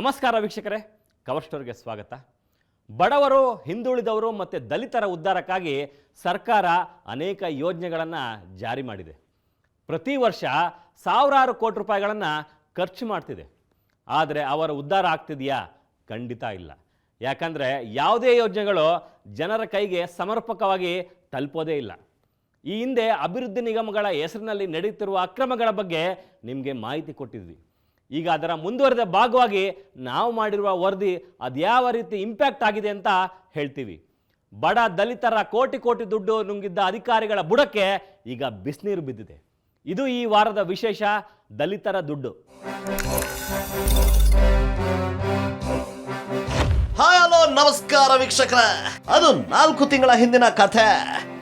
ನಮಸ್ಕಾರ ವೀಕ್ಷಕರೇ, ಕವರ್ ಸ್ಟೋರಿಗೆ ಸ್ವಾಗತ. ಬಡವರು, ಹಿಂದುಳಿದವರು ಮತ್ತು ದಲಿತರ ಉದ್ಧಾರಕ್ಕಾಗಿ ಸರ್ಕಾರ ಅನೇಕ ಯೋಜನೆಗಳನ್ನು ಜಾರಿ ಮಾಡಿದೆ. ಪ್ರತಿ ವರ್ಷ ಸಾವಿರಾರು ಕೋಟಿ ರೂಪಾಯಿಗಳನ್ನು ಖರ್ಚು ಮಾಡ್ತಿದೆ. ಆದರೆ ಅವರ ಉದ್ಧಾರ ಆಗ್ತಿದೆಯಾ? ಖಂಡಿತ ಇಲ್ಲ. ಯಾಕಂದರೆ ಯಾವುದೇ ಯೋಜನೆಗಳು ಜನರ ಕೈಗೆ ಸಮರ್ಪಕವಾಗಿ ತಲುಪೋದೇ ಇಲ್ಲ. ಈ ಹಿಂದೆ ಅಭಿವೃದ್ಧಿ ನಿಗಮಗಳ ಹೆಸರಿನಲ್ಲಿ ನಡೆಯುತ್ತಿರುವ ಅಕ್ರಮಗಳ ಬಗ್ಗೆ ನಿಮಗೆ ಮಾಹಿತಿ ಕೊಟ್ಟಿದ್ವಿ. ಈಗ ಅದರ ಮುಂದುವರೆದ ಭಾಗವಾಗಿ ನಾವು ಮಾಡಿರುವ ವರದಿ ಅದ್ಯಾವ ರೀತಿ ಇಂಪ್ಯಾಕ್ಟ್ ಆಗಿದೆ ಅಂತ ಹೇಳ್ತೀವಿ. ಬಡ ದಲಿತರ ಕೋಟಿ ಕೋಟಿ ದುಡ್ಡು ನುಂಗಿದ್ದ ಅಧಿಕಾರಿಗಳ ಬುಡಕ್ಕೆ ಈಗ ಬಿಸಿನೀರು ಬಿದ್ದಿದೆ. ಇದು ಈ ವಾರದ ವಿಶೇಷ, ದಲಿತರ ದುಡ್ಡು. ಹಾಯ್, ಹಲೋ, ನಮಸ್ಕಾರ ವೀಕ್ಷಕರ. ಅದು 4 ತಿಂಗಳ ಹಿಂದಿನ ಕಥೆ.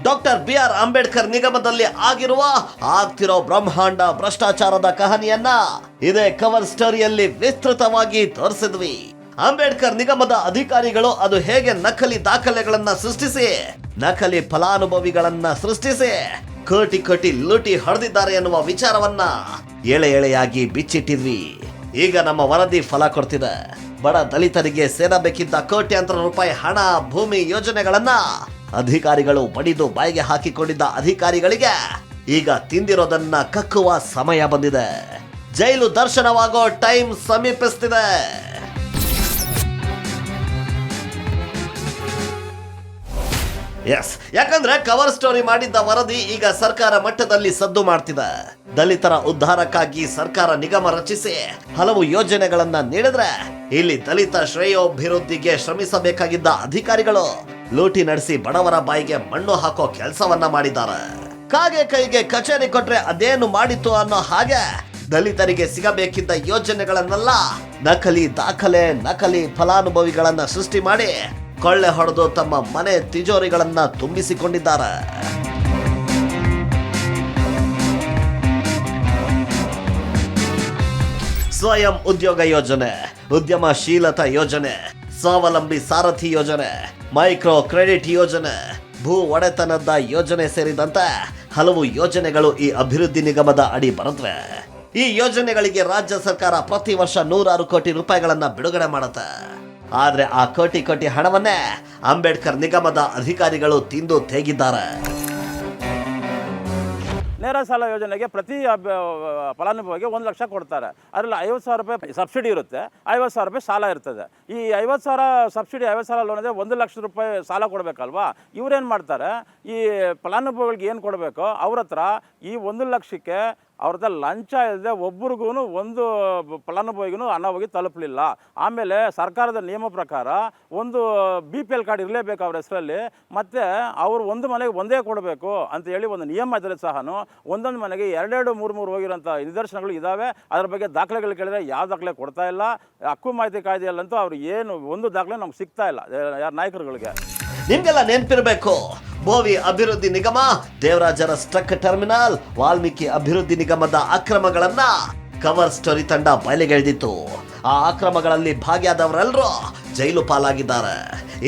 ಡಾಕ್ಟರ್ BR ಅಂಬೇಡ್ಕರ್ ನಿಗಮದಲ್ಲಿ ಆಗ್ತಿರೋ ಬ್ರಹ್ಮಾಂಡ ಭ್ರಷ್ಟಾಚಾರದ ಕಹಾನಿಯನ್ನ ಇದೇ ಕವರ್ ಸ್ಟೋರಿಯಲ್ಲಿ ವಿಸ್ತೃತವಾಗಿ ತೋರಿಸಿದ್ವಿ. ಅಂಬೇಡ್ಕರ್ ನಿಗಮದ ಅಧಿಕಾರಿಗಳು ಅದು ಹೇಗೆ ನಕಲಿ ದಾಖಲೆಗಳನ್ನ ಸೃಷ್ಟಿಸಿ, ನಕಲಿ ಫಲಾನುಭವಿಗಳನ್ನ ಸೃಷ್ಟಿಸಿ ಕೋಟಿ ಕೋಟಿ ಲೂಟಿ ಹೊಡೆದಿದ್ದಾರೆ ಎನ್ನುವ ವಿಚಾರವನ್ನ ಎಳೆ ಎಳೆಯಾಗಿ ಬಿಚ್ಚಿಟ್ಟಿದ್ವಿ. ಈಗ ನಮ್ಮ ವರದಿ ಫಲ ಕೊಡ್ತಿದೆ. ಬಡ ದಲಿತರಿಗೆ ಸೇರಬೇಕಿದ್ದ ಕೋಟ್ಯಾಂತರ ರೂಪಾಯಿ ಹಣ, ಭೂಮಿ ಯೋಜನೆಗಳನ್ನ ಅಧಿಕಾರಿಗಳು ಬಡಿದು ಬಾಯಿಗೆ ಹಾಕಿಕೊಂಡಿದ್ದ ಅಧಿಕಾರಿಗಳಿಗೆ ಈಗ ತಿಂದಿರೋದನ್ನ ಕಕ್ಕುವ ಸಮಯ ಬಂದಿದೆ. ಜೈಲು ದರ್ಶನವಾಗೋ ಟೈಮ್ ಸಮೀಪಿಸ್ತಿದೆ. ಯಾಕಂದ್ರೆ ಕವರ್ ಸ್ಟೋರಿ ಮಾಡಿದ್ದ ವರದಿ ಈಗ ಸರ್ಕಾರ ಮಟ್ಟದಲ್ಲಿ ಸದ್ದು ಮಾಡ್ತಿದೆ. ದಲಿತರ ಉದ್ಧಾರಕ್ಕಾಗಿ ಸರ್ಕಾರ ನಿಗಮ ರಚಿಸಿ ಹಲವು ಯೋಜನೆಗಳನ್ನ ನೀಡಿದ್ರೆ, ಇಲ್ಲಿ ದಲಿತ ಶ್ರೇಯೋಭಿವೃದ್ಧಿಗೆ ಶ್ರಮಿಸಬೇಕಾಗಿದ್ದ ಅಧಿಕಾರಿಗಳು ಲೂಟಿ ನಡೆಸಿ ಬಡವರ ಬಾಯಿಗೆ ಮಣ್ಣು ಹಾಕೋ ಕೆಲಸವನ್ನ ಮಾಡಿದ್ದಾರೆ. ಕಾಗೆ ಕೈಗೆ ಕಚೇರಿ ಕೊಟ್ರೆ ಅದೇನು ಮಾಡಿತು ಅನ್ನೋ ಹಾಗೆ ದಲಿತರಿಗೆ ಸಿಗಬೇಕಿದ್ದ ಯೋಜನೆಗಳನ್ನೆಲ್ಲ ನಕಲಿ ದಾಖಲೆ, ನಕಲಿ ಫಲಾನುಭವಿಗಳನ್ನ ಸೃಷ್ಟಿ ಮಾಡಿ ಕೊಳ್ಳೆ ಹೊಡೆದು ತಮ್ಮ ಮನೆ ತಿಜೋರಿಗಳನ್ನ ತುಂಬಿಸಿಕೊಂಡಿದ್ದಾರೆ. ಸ್ವಯಂ ಉದ್ಯೋಗ ಯೋಜನೆ, ಉದ್ಯಮಶೀಲತಾ ಯೋಜನೆ, ಸ್ವಾವಲಂಬಿ ಸಾರಥಿ ಯೋಜನೆ, ಮೈಕ್ರೋ ಕ್ರೆಡಿಟ್ ಯೋಜನೆ, ಭೂ ಒಡೆತನದ ಯೋಜನೆ ಸೇರಿದಂತೆ ಹಲವು ಯೋಜನೆಗಳು ಈ ಅಭಿವೃದ್ಧಿ ನಿಗಮದ ಅಡಿ ಬರುತ್ತವೆ. ಈ ಯೋಜನೆಗಳಿಗೆ ರಾಜ್ಯ ಸರ್ಕಾರ ಪ್ರತಿ ವರ್ಷ 100 ಕೋಟಿ ರೂಪಾಯಿಗಳನ್ನ ಬಿಡುಗಡೆ ಮಾಡುತ್ತೆ. ಆದ್ರೆ ಆ ಕೋಟಿ ಕೋಟಿ ಹಣವನ್ನೇ ಅಂಬೇಡ್ಕರ್ ನಿಗಮದ ಅಧಿಕಾರಿಗಳು ತಿಂದು ತೇಗಿದ್ದಾರೆ. ನೇರ ಸಾಲ ಯೋಜನೆಗೆ ಪ್ರತಿ ಫಲಾನುಭವಿಗೆ 1 ಲಕ್ಷ ಕೊಡ್ತಾರೆ. ಅದರಲ್ಲಿ 50,000 ರೂಪಾಯಿ ಸಬ್ಸಿಡಿ ಇರುತ್ತೆ, 50,000 ರೂಪಾಯಿ ಸಾಲ ಇರ್ತದೆ. ಈ 50,000 ಸಬ್ಸಿಡಿ, 50,000 ಲೋನ್ ಅಂದರೆ 1 ಲಕ್ಷ ರೂಪಾಯಿ ಸಾಲ ಕೊಡಬೇಕಲ್ವಾ? ಇವರೇನು ಮಾಡ್ತಾರೆ, ಈ ಫಲಾನುಭವಿಗಳಿಗೆ ಏನು ಕೊಡಬೇಕು ಅವ್ರ ಹತ್ರ ಈ 1 ಲಕ್ಷಕ್ಕೆ ಅವ್ರದ್ದು ಲಂಚ ಇಲ್ಲದೆ ಒಬ್ರಿಗೂ ಒಂದು ಫಲಾನುಭವಿಗೂ ಹಣ ಹೋಗಿ ತಲುಪಲಿಲ್ಲ. ಆಮೇಲೆ ಸರ್ಕಾರದ ನಿಯಮ ಪ್ರಕಾರ ಒಂದು BPL ಕಾರ್ಡ್ ಇರಲೇಬೇಕು ಅವ್ರ ಹೆಸರಲ್ಲಿ, ಮತ್ತು ಅವರು ಒಂದು ಮನೆಗೆ ಒಂದೇ ಕೊಡಬೇಕು ಅಂತ ಹೇಳಿ ಒಂದು ನಿಯಮ ಇದ್ದರೆ ಸಹ ಒಂದೊಂದು ಮನೆಗೆ 2-2, 3-3 ಹೋಗಿರೋಂಥ ನಿದರ್ಶನಗಳು ಇದ್ದಾವೆ. ಅದರ ಬಗ್ಗೆ ದಾಖಲೆಗಳು ಕೇಳಿದ್ರೆ ಯಾವ ದಾಖಲೆ ಕೊಡ್ತಾ ಇಲ್ಲ. ಹಕ್ಕು ಮಾಹಿತಿ ಕಾಯ್ದೆಯಲ್ಲಂತೂ ಅವ್ರು ಏನು ಒಂದು ದಾಖಲೆ ನಮ್ಗೆ ಸಿಗ್ತಾ ಇಲ್ಲ ಯಾರ ನಾಯಕರುಗಳಿಗೆ. ನಿಮ್ಗೆಲ್ಲ ನೆನಪಿರಬೇಕು, ಬೋವಿ ಅಭಿವೃದ್ಧಿ ನಿಗಮ, ದೇವರಾಜರ ಸ್ಟ್ರಕ್ ಟರ್ಮಿನಲ್, ವಾಲ್ಮೀಕಿ ಅಭಿವೃದ್ಧಿ ನಿಗಮದ ಅಕ್ರಮಗಳನ್ನ ಕವರ್ ಸ್ಟೋರಿ ತಂಡ ಬಯಲಿಗೆಳೆದಿತ್ತು. ಆ ಅಕ್ರಮಗಳಲ್ಲಿ ಭಾಗಿಯಾದವರೆಲ್ಲರೂ ಜೈಲು ಪಾಲಾಗಿದ್ದಾರೆ.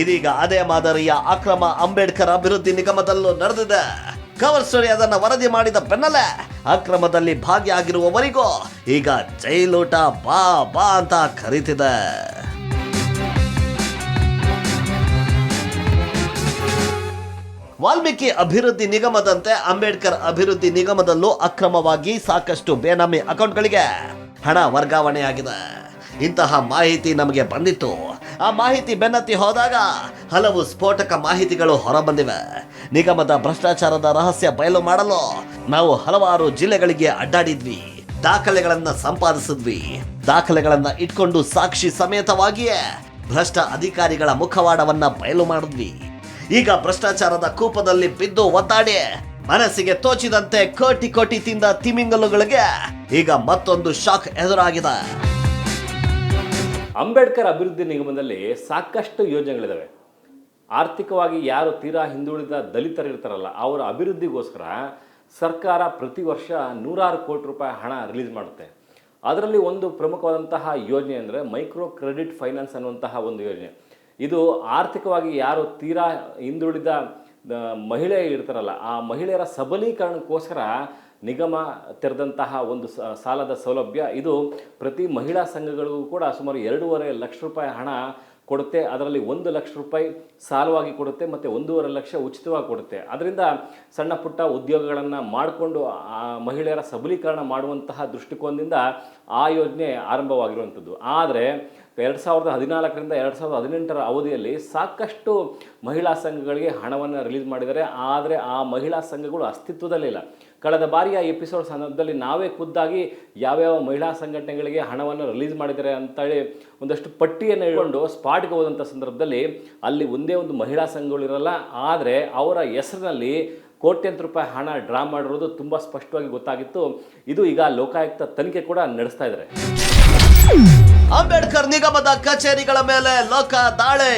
ಇದೀಗ ಅದೇ ಮಾದರಿಯ ಅಕ್ರಮ ಅಂಬೇಡ್ಕರ್ ಅಭಿವೃದ್ಧಿ ನಿಗಮದಲ್ಲೂ ನಡೆದಿದೆ. ಕವರ್ ಸ್ಟೋರಿ ಅದನ್ನ ವರದಿ ಮಾಡಿದ ಬೆನ್ನಲ್ಲೇ ಅಕ್ರಮದಲ್ಲಿ ಭಾಗಿಯಾಗಿರುವವರಿಗೂ ಈಗ ಜೈಲೂಟ ಬಾ ಬಾ ಅಂತ ಕರೀತಿದೆ. ವಾಲ್ಮೀಕಿ ಅಭಿವೃದ್ಧಿ ನಿಗಮದಂತೆ ಅಂಬೇಡ್ಕರ್ ಅಭಿವೃದ್ಧಿ ನಿಗಮದಲ್ಲೂ ಅಕ್ರಮವಾಗಿ ಸಾಕಷ್ಟು ಬೇನಾಮಿ ಅಕೌಂಟ್ಗಳಿಗೆ ಹಣ ವರ್ಗಾವಣೆಯಾಗಿದೆ. ಇಂತಹ ಮಾಹಿತಿ ನಮಗೆ ಬಂದಿತ್ತು. ಆ ಮಾಹಿತಿ ಬೆನ್ನತ್ತಿ ಹೋದಾಗ ಹಲವು ಸ್ಫೋಟಕ ಮಾಹಿತಿಗಳು ಹೊರಬಂದಿವೆ. ನಿಗಮದ ಭ್ರಷ್ಟಾಚಾರದ ರಹಸ್ಯ ಬಯಲು ಮಾಡಲು ನಾವು ಹಲವಾರು ಜಿಲ್ಲೆಗಳಿಗೆ ಅಡ್ಡಾಡಿದ್ವಿ, ದಾಖಲೆಗಳನ್ನ ಸಂಪಾದಿಸಿದ್ವಿ. ದಾಖಲೆಗಳನ್ನ ಇಟ್ಕೊಂಡು ಸಾಕ್ಷಿ ಸಮೇತವಾಗಿಯೇ ಭ್ರಷ್ಟ ಅಧಿಕಾರಿಗಳ ಮುಖವಾಡವನ್ನ ಬಯಲು ಮಾಡಿದ್ವಿ. ಈಗ ಭ್ರಷ್ಟಾಚಾರದ ಕೂಪದಲ್ಲಿ ಬಿದ್ದು ಒದ್ದಾಡಿ ಮನಸ್ಸಿಗೆ ತೋಚಿದಂತೆ ಕೋಟಿ ಕೋಟಿ ತಿಂದ ತಿಮಿಂಗಲುಗಳಿಗೆ ಈಗ ಮತ್ತೊಂದು ಶಾಕ್ ಎದುರಾಗಿದೆ. ಅಂಬೇಡ್ಕರ್ ಅಭಿವೃದ್ಧಿ ನಿಗಮದಲ್ಲಿ ಸಾಕಷ್ಟು ಯೋಜನೆಗಳಿದ್ದಾವೆ. ಆರ್ಥಿಕವಾಗಿ ಯಾರು ತೀರಾ ಹಿಂದುಳಿದ ದಲಿತರು ಇರ್ತಾರಲ್ಲ, ಅವರ ಅಭಿವೃದ್ಧಿಗೋಸ್ಕರ ಸರ್ಕಾರ ಪ್ರತಿ ವರ್ಷ 100 ಕೋಟಿ ರೂಪಾಯಿ ಹಣ ರಿಲೀಸ್ ಮಾಡುತ್ತೆ. ಅದರಲ್ಲಿ ಒಂದು ಪ್ರಮುಖವಾದಂತಹ ಯೋಜನೆ ಅಂದರೆ ಮೈಕ್ರೋ ಕ್ರೆಡಿಟ್ ಫೈನಾನ್ಸ್ ಅನ್ನುವಂತಹ ಒಂದು ಯೋಜನೆ. ಇದು ಆರ್ಥಿಕವಾಗಿ ಯಾರು ತೀರಾ ಹಿಂದುಳಿದ ಮಹಿಳೆ ಇರ್ತಾರಲ್ಲ, ಆ ಮಹಿಳೆಯರ ಸಬಲೀಕರಣಕ್ಕೋಸ್ಕರ ನಿಗಮ ತೆರೆದಂತಹ ಒಂದು ಸಾಲದ ಸೌಲಭ್ಯ ಇದು ಪ್ರತಿ ಮಹಿಳಾ ಸಂಘಗಳಿಗೂ ಕೂಡ ಸುಮಾರು 2.5 ಲಕ್ಷ ರೂಪಾಯಿ ಹಣ ಕೊಡುತ್ತೆ. ಅದರಲ್ಲಿ 1 ಲಕ್ಷ ರೂಪಾಯಿ ಸಾಲವಾಗಿ ಕೊಡುತ್ತೆ ಮತ್ತು 1.5 ಲಕ್ಷ ಉಚಿತವಾಗಿ ಕೊಡುತ್ತೆ. ಅದರಿಂದ ಸಣ್ಣ ಪುಟ್ಟ ಉದ್ಯೋಗಗಳನ್ನು ಮಾಡಿಕೊಂಡು ಮಹಿಳೆಯರ ಸಬಲೀಕರಣ ಮಾಡುವಂತಹ ದೃಷ್ಟಿಕೋನದಿಂದ ಆ ಯೋಜನೆ ಆರಂಭವಾಗಿರುವಂಥದ್ದು. ಆದರೆ 2014ರಿಂದ 2018 ಅವಧಿಯಲ್ಲಿ ಸಾಕಷ್ಟು ಮಹಿಳಾ ಸಂಘಗಳಿಗೆ ಹಣವನ್ನು ರಿಲೀಸ್ ಮಾಡಿದ್ದಾರೆ. ಆದರೆ ಆ ಮಹಿಳಾ ಸಂಘಗಳು ಅಸ್ತಿತ್ವದಲ್ಲಿಲ್ಲ. ಕಳೆದ ಬಾರಿಯ ಎಪಿಸೋಡ್ ಸಂದರ್ಭದಲ್ಲಿ ನಾವೇ ಖುದ್ದಾಗಿ ಯಾವ್ಯಾವ ಮಹಿಳಾ ಸಂಘಟನೆಗಳಿಗೆ ಹಣವನ್ನು ರಿಲೀಸ್ ಮಾಡಿದ್ದಾರೆ ಅಂತೇಳಿ ಒಂದಷ್ಟು ಪಟ್ಟಿಯನ್ನು ಇಟ್ಕೊಂಡು ಸ್ಪಾಟ್ಗೆ ಹೋದಂಥ ಸಂದರ್ಭದಲ್ಲಿ ಅಲ್ಲಿ ಒಂದೇ ಒಂದು ಮಹಿಳಾ ಸಂಘಗಳಿರಲ್ಲ. ಆದರೆ ಅವರ ಹೆಸರಿನಲ್ಲಿ ಕೋಟ್ಯಂತರ ರೂಪಾಯಿ ಹಣ ಡ್ರಾ ಮಾಡಿರೋದು ತುಂಬ ಸ್ಪಷ್ಟವಾಗಿ ಗೊತ್ತಾಗಿತ್ತು. ಇದು ಈಗ ಲೋಕಾಯುಕ್ತ ತನಿಖೆ ಕೂಡ ನಡೆಸ್ತಾ ಇದ್ದಾರೆ. ಅಂಬೇಡ್ಕರ್ ನಿಗಮದ ಕಚೇರಿಗಳ ಮೇಲೆ ಲೋಕ ದಾಳಿ.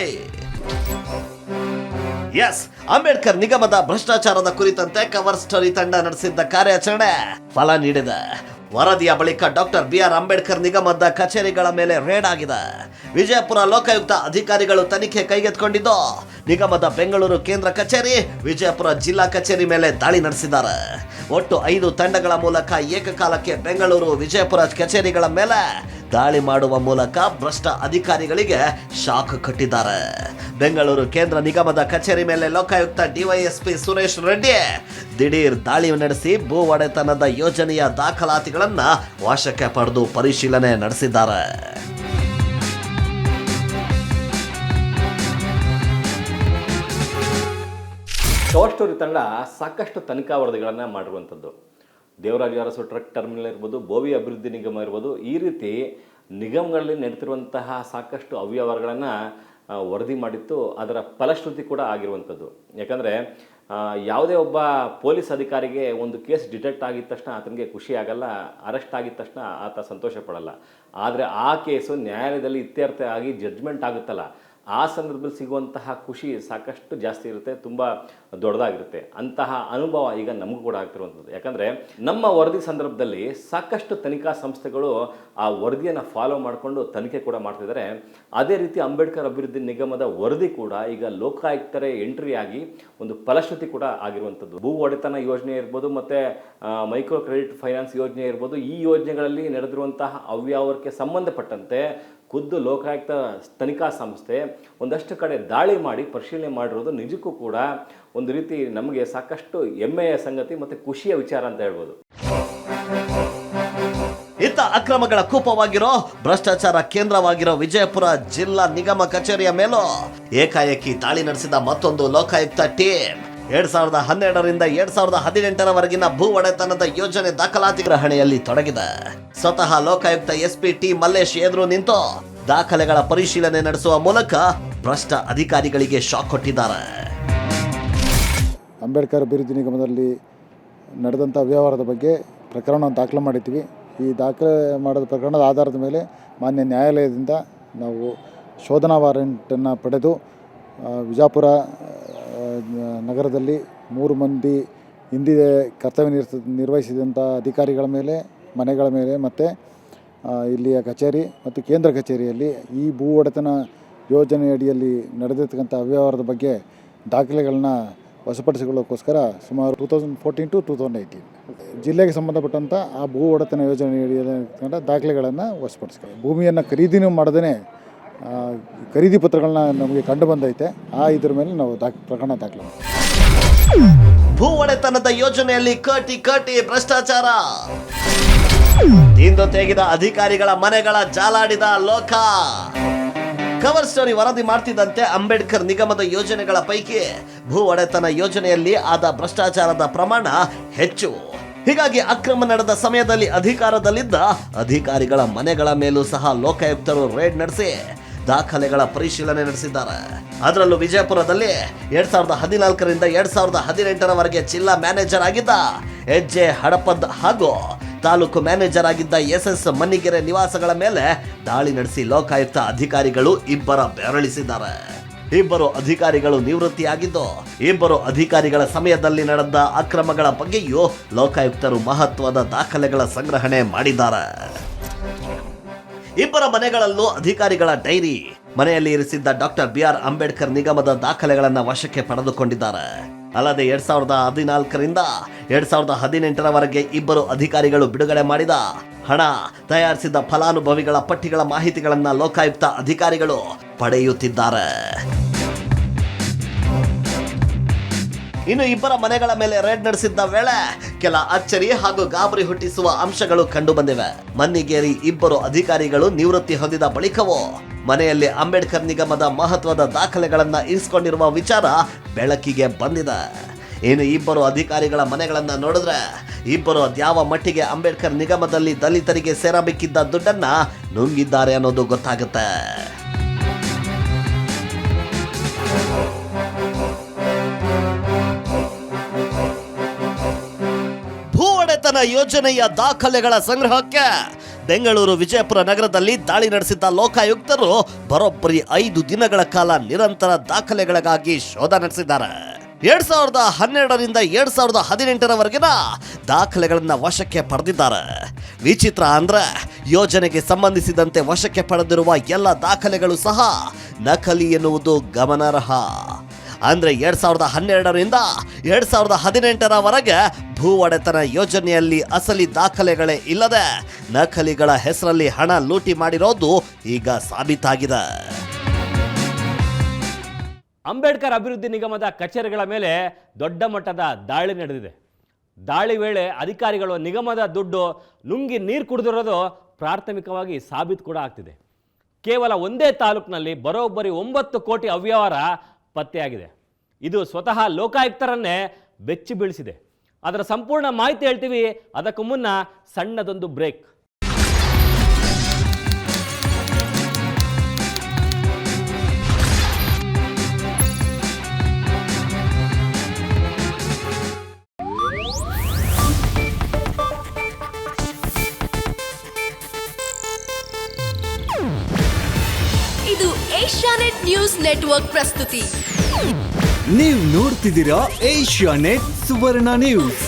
ಎಸ್, ಅಂಬೇಡ್ಕರ್ ನಿಗಮದ ಭ್ರಷ್ಟಾಚಾರದ ಕುರಿತಂತೆ ಕವರ್ ಸ್ಟೋರಿ ತಂಡ ನಡೆಸಿದ್ದ ಕಾರ್ಯಾಚರಣೆ ಫಲ ನೀಡಿದೆ. ವರದಿಯ ಬಳಿಕ ಡಾಕ್ಟರ್ BR ಅಂಬೇಡ್ಕರ್ ನಿಗಮದ ಕಚೇರಿಗಳ ಮೇಲೆ ರೇಡ್ ಆಗಿದೆ. ವಿಜಯಪುರ ಲೋಕಾಯುಕ್ತ ಅಧಿಕಾರಿಗಳು ತನಿಖೆ ಕೈಗೆತ್ತಿಕೊಂಡಿದ್ದು ನಿಗಮದ ಬೆಂಗಳೂರು ಕೇಂದ್ರ ಕಚೇರಿ, ವಿಜಯಪುರ ಜಿಲ್ಲಾ ಕಚೇರಿ ಮೇಲೆ ದಾಳಿ ನಡೆಸಿದ್ದಾರೆ. ಒಟ್ಟು 5 ತಂಡಗಳ ಮೂಲಕ ಏಕಕಾಲಕ್ಕೆ ಬೆಂಗಳೂರು, ವಿಜಯಪುರ ಕಚೇರಿಗಳ ಮೇಲೆ ದಾಳಿ ಮಾಡುವ ಮೂಲಕ ಭ್ರಷ್ಟ ಅಧಿಕಾರಿಗಳಿಗೆ ಶಾಕ್ ಕಟ್ಟಿದ್ದಾರೆ. ಬೆಂಗಳೂರು ಕೇಂದ್ರ ನಿಗಮದ ಕಚೇರಿ ಮೇಲೆ ಲೋಕಾಯುಕ್ತ DYSP ಸುರೇಶ್ ರೆಡ್ಡಿ ದಿಢೀರ್ ದಾಳಿ ನಡೆಸಿ ಭೂ ಒಡೆತನದ ಯೋಜನೆಯ ದಾಖಲಾತಿಗಳನ್ನ ವಶಕ್ಕೆ ಪಡೆದು ಪರಿಶೀಲನೆ ನಡೆಸಿದ್ದಾರೆ. ಕವರ್ ಸ್ಟೋರಿ ತಂಡ ಸಾಕಷ್ಟು ತನಿಖಾ ವರದಿಗಳನ್ನು ಮಾಡಿರುವಂಥದ್ದು. ದೇವರಾಜ ಅರಸು ಟ್ರಕ್ ಟರ್ಮಿನಲ್ ಇರ್ಬೋದು, ಬೋವಿ ಅಭಿವೃದ್ಧಿ ನಿಗಮ ಇರ್ಬೋದು, ಈ ರೀತಿ ನಿಗಮಗಳಲ್ಲಿ ನಡೀತಿರುವಂತಹ ಸಾಕಷ್ಟು ಅವ್ಯವಹಾರಗಳನ್ನು ವರದಿ ಮಾಡಿತ್ತು. ಅದರ ಫಲಶ್ರುತಿ ಕೂಡ ಆಗಿರುವಂಥದ್ದು. ಯಾಕಂದರೆ ಯಾವುದೇ ಒಬ್ಬ ಪೊಲೀಸ್ ಅಧಿಕಾರಿಗೆ ಒಂದು ಕೇಸ್ ಡಿಟೆಕ್ಟ್ ಆಗಿದ ತಕ್ಷಣ ಆತನಿಗೆ ಖುಷಿ ಆಗಲ್ಲ, ಅರೆಸ್ಟ್ ಆಗಿದ ತಕ್ಷಣ ಆತ ಸಂತೋಷ ಪಡಲ್ಲ. ಆದರೆ ಆ ಕೇಸು ನ್ಯಾಯಾಲಯದಲ್ಲಿ ಇತ್ಯರ್ಥ ಆಗಿ ಜಡ್ಜ್ಮೆಂಟ್ ಆಗುತ್ತಲ್ಲ, ಆ ಸಂದರ್ಭದಲ್ಲಿ ಸಿಗುವಂತಹ ಖುಷಿ ಸಾಕಷ್ಟು ಜಾಸ್ತಿ ಇರುತ್ತೆ, ತುಂಬ ದೊಡ್ಡದಾಗಿರುತ್ತೆ. ಅಂತಹ ಅನುಭವ ಈಗ ನಮಗೂ ಕೂಡ ಆಗ್ತಿರುವಂಥದ್ದು. ಯಾಕಂದರೆ ನಮ್ಮ ವರದಿ ಸಂದರ್ಭದಲ್ಲಿ ಸಾಕಷ್ಟು ತನಿಖಾ ಸಂಸ್ಥೆಗಳು ಆ ವರದಿಯನ್ನು ಫಾಲೋ ಮಾಡಿಕೊಂಡು ತನಿಖೆ ಕೂಡ ಮಾಡ್ತಿದ್ದಾರೆ. ಅದೇ ರೀತಿ ಅಂಬೇಡ್ಕರ್ ಅಭಿವೃದ್ಧಿ ನಿಗಮದ ವರದಿ ಕೂಡ ಈಗ ಲೋಕಾಯುಕ್ತರೇ ಎಂಟ್ರಿ ಆಗಿ ಒಂದು ಫಲಶ್ರುತಿ ಕೂಡ ಆಗಿರುವಂಥದ್ದು. ಭೂ ಒಡೆತನ ಯೋಜನೆ ಇರ್ಬೋದು, ಮತ್ತು ಮೈಕ್ರೋ ಕ್ರೆಡಿಟ್ ಫೈನಾನ್ಸ್ ಯೋಜನೆ ಇರ್ಬೋದು, ಈ ಯೋಜನೆಗಳಲ್ಲಿ ನಡೆದಿರುವಂತಹ ಅವ್ಯವಹಾರಕ್ಕೆ ಸಂಬಂಧಪಟ್ಟಂತೆ ಖುದ್ದು ಲೋಕಾಯುಕ್ತ ತನಿಖಾ ಸಂಸ್ಥೆ ಒಂದಷ್ಟು ಕಡೆ ದಾಳಿ ಮಾಡಿ ಪರಿಶೀಲನೆ ಮಾಡಿರೋದು ನಿಜಕ್ಕೂ ಕೂಡ ಒಂದು ರೀತಿ ನಮಗೆ ಸಾಕಷ್ಟು ಹೆಮ್ಮೆಯ ಸಂಗತಿ ಮತ್ತು ಖುಷಿಯ ವಿಚಾರ ಅಂತ ಹೇಳ್ಬೋದು. ಇತ್ತ ಅಕ್ರಮಗಳ ಕೂಪವಾಗಿರೋ, ಭ್ರಷ್ಟಾಚಾರ ಕೇಂದ್ರವಾಗಿರೋ ವಿಜಯಪುರ ಜಿಲ್ಲಾ ನಿಗಮ ಕಚೇರಿಯ ಮೇಲೂ ಏಕಾಏಕಿ ದಾಳಿ ನಡೆಸಿದ ಮತ್ತೊಂದು ಲೋಕಾಯುಕ್ತ ಟೀಮ್ 2012ರಿಂದ 2018ರವರೆಗಿನ ಭೂ ಒಡೆತನದ ಯೋಜನೆ ದಾಖಲಾತಿ ಗ್ರಹಣೆಯಲ್ಲಿ ತೊಡಗಿದೆ. ಸ್ವತಃ ಲೋಕಾಯುಕ್ತ SP T ಮಲ್ಲೇಶ್ ಎದುರು ನಿಂತು ದಾಖಲೆಗಳ ಪರಿಶೀಲನೆ ನಡೆಸುವ ಮೂಲಕ ಭ್ರಷ್ಟ ಅಧಿಕಾರಿಗಳಿಗೆ ಶಾಕ್ ಕೊಟ್ಟಿದ್ದಾರೆ. ಅಂಬೇಡ್ಕರ್ ಅಭಿವೃದ್ಧಿ ನಿಗಮದಲ್ಲಿ ನಡೆದಂಥ ವ್ಯವಹಾರದ ಬಗ್ಗೆ ಪ್ರಕರಣವನ್ನು ದಾಖಲೆ ಮಾಡಿದ್ದೀವಿ. ಈ ದಾಖಲೆ ಮಾಡಿದ ಪ್ರಕರಣದ ಆಧಾರದ ಮೇಲೆ ಮಾನ್ಯ ನ್ಯಾಯಾಲಯದಿಂದ ನಾವು ಶೋಧನಾ ವಾರೆಂಟನ್ನು ಪಡೆದು ವಿಜಯಪುರ ನಗರದಲ್ಲಿ 3 ಮಂದಿ ಹಿಂದಿನ ಕರ್ತವ್ಯ ನಿರ್ವಹಿಸಿದಂಥ ಅಧಿಕಾರಿಗಳ ಮೇಲೆ, ಮನೆಗಳ ಮೇಲೆ ಮತ್ತು ಇಲ್ಲಿಯ ಕಚೇರಿ ಮತ್ತು ಕೇಂದ್ರ ಕಚೇರಿಯಲ್ಲಿ ಈ ಭೂ ಒಡೆತನ ಯೋಜನೆಯಡಿಯಲ್ಲಿ ನಡೆದಿರ್ತಕ್ಕಂಥ ಅವ್ಯವಹಾರದ ಬಗ್ಗೆ ದಾಖಲೆಗಳನ್ನ ವಶಪಡಿಸಿಕೊಳ್ಳೋಕ್ಕೋಸ್ಕರ ಸುಮಾರು 2014 to 2018 ಜಿಲ್ಲೆಗೆ ಸಂಬಂಧಪಟ್ಟಂಥ ಆ ಭೂ ಒಡೆತನ ಯೋಜನೆಯಡಿಯಲ್ಲಿ ದಾಖಲೆಗಳನ್ನು ವಶಪಡಿಸ್ಕೊಳ್ಳಿ. ಭೂಮಿಯನ್ನು ಖರೀದಿನೂ ಮಾಡದೇ ಖರೀದಿ ಪತ್ರಗಳನ್ನ ನಮಗೆ ಕಂಡು ಬಂದೈತೆ. ಇದ್ರ ಮೇಲೆ ನಾವು ಪ್ರಕರಣ ದಾಖಲೆ ಭೂ ಒಡೆತನದ ಯೋಜನೆಯಲ್ಲಿ ಕೋಟಿ ಭ್ರಷ್ಟಾಚಾರ, ಇಂದು ತೆಗೆದ ಅಧಿಕಾರಿಗಳ ಮನೆಗಳ ಜಾಲಾಡಿದ ಲೋಕ. ಕವರ್ ಸ್ಟೋರಿ ವರದಿ ಮಾಡ್ತಿದ್ದಂತೆ ಅಂಬೇಡ್ಕರ್ ನಿಗಮದ ಯೋಜನೆಗಳ ಪೈಕಿ ಭೂ ಒಡೆತನ ಯೋಜನೆಯಲ್ಲಿ ಆದ ಭ್ರಷ್ಟಾಚಾರದ ಪ್ರಮಾಣ ಹೆಚ್ಚು. ಹೀಗಾಗಿ ಅಕ್ರಮ ನಡೆದ ಸಮಯದಲ್ಲಿ ಅಧಿಕಾರದಲ್ಲಿದ್ದ ಅಧಿಕಾರಿಗಳ ಮನೆಗಳ ಮೇಲೂ ಸಹ ಲೋಕಾಯುಕ್ತರು ರೇಡ್ ನಡೆಸಿ ದಾಖಲೆಗಳ ಪರಿಶೀಲನೆ ನಡೆಸಿದ್ದಾರೆ. ಅದರಲ್ಲೂ ವಿಜಯಪುರದಲ್ಲಿ 2014ರಿಂದ 2018ರವರೆಗೆ ಜಿಲ್ಲಾ ಮ್ಯಾನೇಜರ್ ಆಗಿದ್ದ HJ ಹಡಪದ್ ಹಾಗೂ ತಾಲೂಕು ಮ್ಯಾನೇಜರ್ ಆಗಿದ್ದ SS ಮನ್ನಿಗೆರೆ ನಿವಾಸಗಳ ಮೇಲೆ ದಾಳಿ ನಡೆಸಿ ಲೋಕಾಯುಕ್ತ ಅಧಿಕಾರಿಗಳು ಇಬ್ಬರ ಬೆರಳಿಸಿದ್ದಾರೆ. ಇಬ್ಬರು ಅಧಿಕಾರಿಗಳು ನಿವೃತ್ತಿಯಾಗಿದ್ದು, ಇಬ್ಬರು ಅಧಿಕಾರಿಗಳ ಸಮಯದಲ್ಲಿ ನಡೆದ ಅಕ್ರಮಗಳ ಬಗ್ಗೆಯೂ ಲೋಕಾಯುಕ್ತರು ಮಹತ್ವದ ದಾಖಲೆಗಳ ಸಂಗ್ರಹಣೆ ಮಾಡಿದ್ದಾರೆ. ಇಬ್ಬರ ಮನೆಗಳಲ್ಲೂ ಅಧಿಕಾರಿಗಳ ಡೈರಿ, ಮನೆಯಲ್ಲಿ ಇರಿಸಿದ್ದ ಡಾಕ್ಟರ್ BR ಅಂಬೇಡ್ಕರ್ ನಿಗಮದ ದಾಖಲೆಗಳನ್ನು ವಶಕ್ಕೆ ಪಡೆದುಕೊಂಡಿದ್ದಾರೆ. ಅಲ್ಲದೆ 2014ರಿಂದ 2018ರವರೆಗೆ ಇಬ್ಬರು ಅಧಿಕಾರಿಗಳು ಬಿಡುಗಡೆ ಮಾಡಿದ ಹಣ, ತಯಾರಿಸಿದ ಫಲಾನುಭವಿಗಳ ಪಟ್ಟಿಗಳ ಮಾಹಿತಿಗಳನ್ನ ಲೋಕಾಯುಕ್ತ ಅಧಿಕಾರಿಗಳು ಪಡೆಯುತ್ತಿದ್ದಾರೆ. ಇನ್ನು ಇಬ್ಬರ ಮನೆಗಳ ಮೇಲೆ ರೇಡ್ ನಡೆಸಿದ್ದ ವೇಳೆ ಕೆಲ ಅಚ್ಚರಿ ಹಾಗೂ ಗಾಬರಿ ಹುಟ್ಟಿಸುವ ಅಂಶಗಳು ಕಂಡು ಬಂದಿವೆ. ಮನ್ನಿಗೇರಿ ಇಬ್ಬರು ಅಧಿಕಾರಿಗಳು ನಿವೃತ್ತಿ ಹೊಂದಿದ ಬಳಿಕವೂ ಮನೆಯಲ್ಲಿ ಅಂಬೇಡ್ಕರ್ ನಿಗಮದ ಮಹತ್ವದ ದಾಖಲೆಗಳನ್ನ ಇರಿಸಿಕೊಂಡಿರುವ ವಿಚಾರ ಬೆಳಕಿಗೆ ಬಂದಿದೆ. ಇನ್ನು ಇಬ್ಬರು ಅಧಿಕಾರಿಗಳ ಮನೆಗಳನ್ನ ನೋಡಿದ್ರೆ ಇಬ್ಬರು ಅದ್ಯಾವ ಮಟ್ಟಿಗೆ ಅಂಬೇಡ್ಕರ್ ನಿಗಮದಲ್ಲಿ ದಲಿತರಿಗೆ ಸೇರಬೇಕಿದ್ದ ದುಡ್ಡನ್ನ ನುಂಗಿದ್ದಾರೆ ಅನ್ನೋದು ಗೊತ್ತಾಗುತ್ತೆ. ಭೂ ಒಡೆತನ ಯೋಜನೆಯ ದಾಖಲೆಗಳ ಸಂಗ್ರಹಕ್ಕೆ ಬೆಂಗಳೂರು ವಿಜಯಪುರ ನಗರದಲ್ಲಿ ದಾಳಿ ನಡೆಸಿದ್ದ ಲೋಕಾಯುಕ್ತರು ಬರೋಬ್ಬರಿ 5 ದಿನಗಳ ಕಾಲ ನಿರಂತರ ದಾಖಲೆಗಳಿಗಾಗಿ ಶೋಧ ನಡೆಸಿದ್ದಾರೆ. 2012ರಿಂದ 2018ರವರೆಗಿನ ದಾಖಲೆಗಳನ್ನ ವಶಕ್ಕೆ ಪಡೆದಿದ್ದಾರೆ. ವಿಚಿತ್ರ ಅಂದ್ರೆ ಯೋಜನೆಗೆ ಸಂಬಂಧಿಸಿದಂತೆ ವಶಕ್ಕೆ ಪಡೆದಿರುವ ಎಲ್ಲ ದಾಖಲೆಗಳು ಸಹ ನಕಲಿ ಎನ್ನುವುದು ಗಮನಾರ್ಹ. ಅಂದ್ರೆ 2012ರಿಂದ 2018ರವರೆಗೆ ಭೂ ಒಡೆತನ ಯೋಜನೆಯಲ್ಲಿ ಅಸಲಿ ದಾಖಲೆಗಳೇ ಇಲ್ಲದೆ ನಕಲಿಗಳ ಹೆಸರಲ್ಲಿ ಹಣ ಲೂಟಿ ಮಾಡಿರೋದು ಈಗ ಸಾಬೀತಾಗಿದೆ. ಅಂಬೇಡ್ಕರ್ ಅಭಿವೃದ್ಧಿ ನಿಗಮದ ಕಚೇರಿಗಳ ಮೇಲೆ ದೊಡ್ಡ ಮಟ್ಟದ ದಾಳಿ ನಡೆದಿದೆ. ದಾಳಿ ವೇಳೆ ಅಧಿಕಾರಿಗಳು ನಿಗಮದ ದುಡ್ಡು ನುಂಗಿ ನೀರು ಕುಡಿದಿರೋದು ಪ್ರಾಥಮಿಕವಾಗಿ ಸಾಬೀತು ಕೂಡ ಆಗ್ತಿದೆ. ಕೇವಲ ಒಂದೇ ತಾಲೂಕಿನಲ್ಲಿ ಬರೋಬ್ಬರಿ 9 ಕೋಟಿ ಅವ್ಯವಹಾರ ಪತ್ತೆಯಾಗಿದೆ. ಇದು ಸ್ವತಃ ಲೋಕಾಯುಕ್ತರನ್ನೇ ಬೆಚ್ಚಿ ಬೀಳಿಸಿದೆ. ಅದರ ಸಂಪೂರ್ಣ ಮಾಹಿತಿ ಹೇಳ್ತೀವಿ. ಅದಕ್ಕೂ ಮುನ್ನ ಸಣ್ಣದೊಂದು ಬ್ರೇಕ್. ಇದು ಏಷ್ಯಾನೆಟ್ ನ್ಯೂಸ್ ನೆಟ್ವರ್ಕ್ ಪ್ರಸ್ತುತಿ. ನೀವು ನೋಡ್ತಿದ್ದೀರಾ ಏಷ್ಯಾನೆಟ್ ಸುವರ್ಣ ನ್ಯೂಸ್.